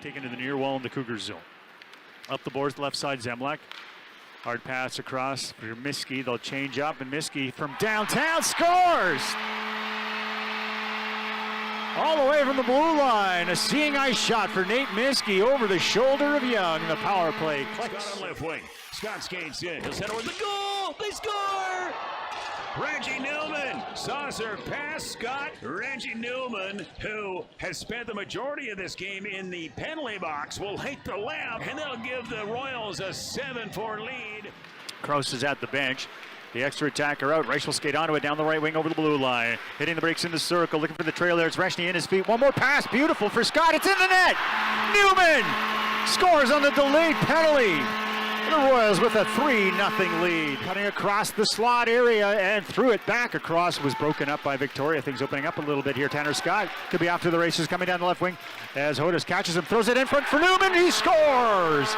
taken to the near wall in the Cougars zone. Up the boards, left side, Zemlak. Hard pass across for Miskey. They'll change up, and Miskey from downtown scores! All the way from the blue line, a seeing eye shot for Nate Miskey over the shoulder of Young. The power play clicks. Scott on left wing. Scott skates in. He'll center with the goal. They score! Reggie Newman. Saucer pass. Scott. Reggie Newman, who has spent the majority of this game in the penalty box, will hit the left, and they'll give the Royals a 7-4 lead. Kraus is at the bench. The extra attacker out. Reich will skate onto it down the right wing over the blue line. Hitting the brakes in the circle, looking for the trail there. It's Reshny in his feet. One more pass. Beautiful for Scott. It's in the net. Newman scores on the delayed penalty. The Royals with a 3-0 lead. Cutting across the slot area and threw it back across. Was broken up by Victoria. Things opening up a little bit here. Tanner Scott could be off to the races, coming down the left wing as Hodas catches him, throws it in front for Newman. He scores.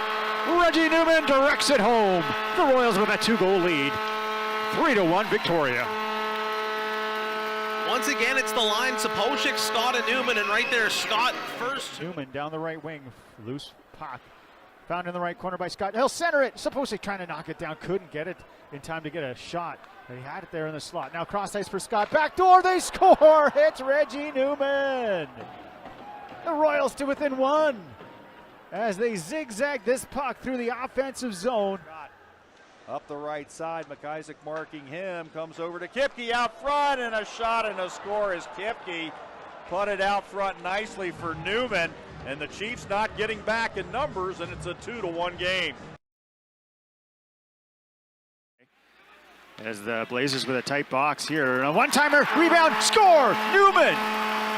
Reggie Newman directs it home. The Royals with a 2-goal lead. 3-1 Victoria. Once again, it's the line. Sapochnik, Scott, and Newman, and right there, Scott first. Newman down the right wing, loose puck. Found in the right corner by Scott. He'll center it. Sapochnik trying to knock it down. Couldn't get it in time to get a shot. He had it there in the slot. Now cross ice for Scott. Back door, they score. It's Reggie Newman. The Royals to within one as they zigzag this puck through the offensive zone. Up the right side, McIsaac marking him, comes over to Kipke out front, and a shot and a score as Kipke put it out front nicely for Newman, and the Chiefs not getting back in numbers, and it's a 2-1 game. As the Blazers with a tight box here, a one-timer, rebound, score! Newman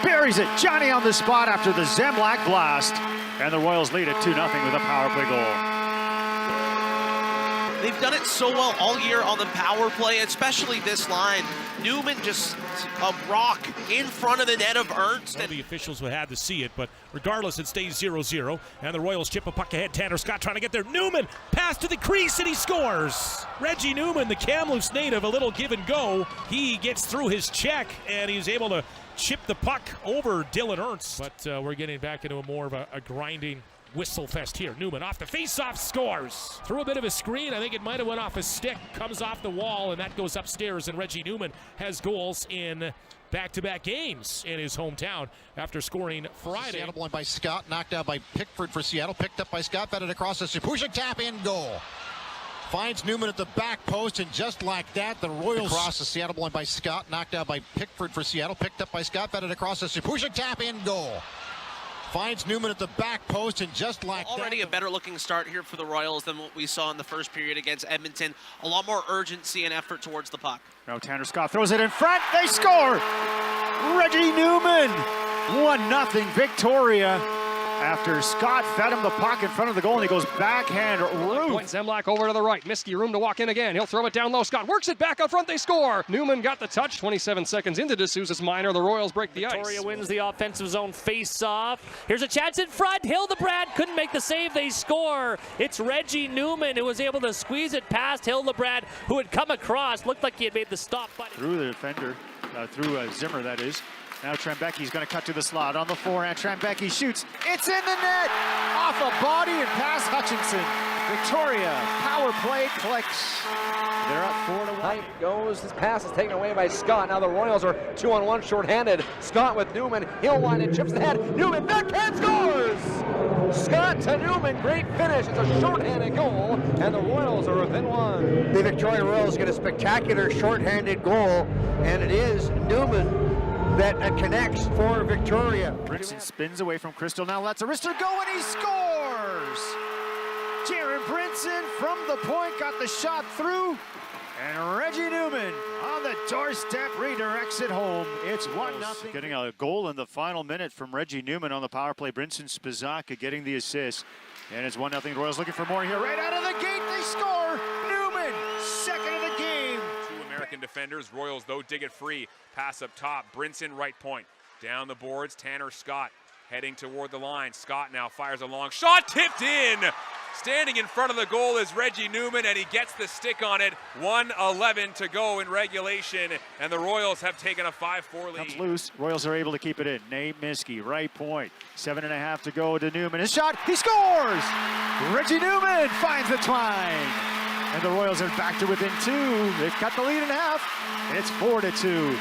buries it. Johnny on the spot after the Zemlak blast, and the Royals lead at 2-0 with a power play goal. They've done it so well all year on the power play, especially this line. Newman just a rock in front of the net of Ernst. The officials would have to see it, but regardless, it stays 0-0. And the Royals chip a puck ahead. Tanner Scott trying to get there. Newman, pass to the crease, and he scores. Reggie Newman, the Kamloops native, a little give and go. He gets through his check, and he's able to chip the puck over Dylan Ernst. But we're getting back into more of a grinding whistle fest here. Newman off the face-off, scores. Through a bit of a screen, I think it might have went off his stick, comes off the wall, and that goes upstairs, and Reggie Newman has goals in back-to-back games in his hometown after scoring Friday. Seattle won by Scott, knocked out by Pickford for Seattle, picked up by Scott, fed it across the Sapushik, tap in, goal. Finds Newman at the back post, and just like that, the Royals across the Seattle won by Scott, knocked out by Pickford for Seattle, picked up by Scott, fed it across the Sapushik, tap in, goal. Finds Newman at the back post, and just like already a better looking start here for the Royals than what we saw in the first period against Edmonton. A lot more urgency and effort towards the puck. Now Tanner Scott throws it in front. They score! Reggie Newman! 1-0 Victoria. After Scott fed him the puck in front of the goal, and he goes backhand roof. Point Zemlak over to the right. Miskey room to walk in again. He'll throw it down low. Scott works it back up front. They score. Newman got the touch. 27 seconds into D'Souza's minor. The Royals break the ice. Victoria wins the offensive zone face-off. Here's a chance in front. Hildebrand couldn't make the save. They score. It's Reggie Newman who was able to squeeze it past Hildebrand, who had come across. Looked like he had made the stop. But through the defender, through Zimmer, that is. Now Trembecki's going to cut to the slot on the forehand. Trembecki shoots. It's in the net. Off a body and past Hutchinson. Victoria, power play clicks. They're up 4-1. Height goes. This pass is taken away by Scott. Now the Royals are 2-on-1 shorthanded. Scott with Newman. He'll line it, chips ahead. Newman backhand scores! Scott to Newman. Great finish. It's a shorthanded goal, and the Royals are within one. The Victoria Royals get a spectacular shorthanded goal, and it is Newman that connects for Victoria. Brinson spins away from Crystal, now lets Arister go, and he scores! Jaron Brinson from the point got the shot through, and Reggie Newman on the doorstep redirects it home. It's 1-0. Getting a goal in the final minute from Reggie Newman on the power play. Brinson Spizaka getting the assist, and it's 1-0. The Royals looking for more here. Right out of the gate, they score! Newman, second of the game. American defenders. Royals, though, dig it free. Pass up top. Brinson, right point. Down the boards, Tanner Scott heading toward the line. Scott now fires a long shot. Tipped in. Standing in front of the goal is Reggie Newman, and he gets the stick on it. 1:11 to go in regulation, and the Royals have taken a 5-4 lead. Comes loose. Royals are able to keep it in. Nate Miskey, right point. 7.5 to go to Newman. His shot, he scores! Reggie Newman finds the twine. And the Royals are back to within 2. They've cut the lead in half. It's 4-2.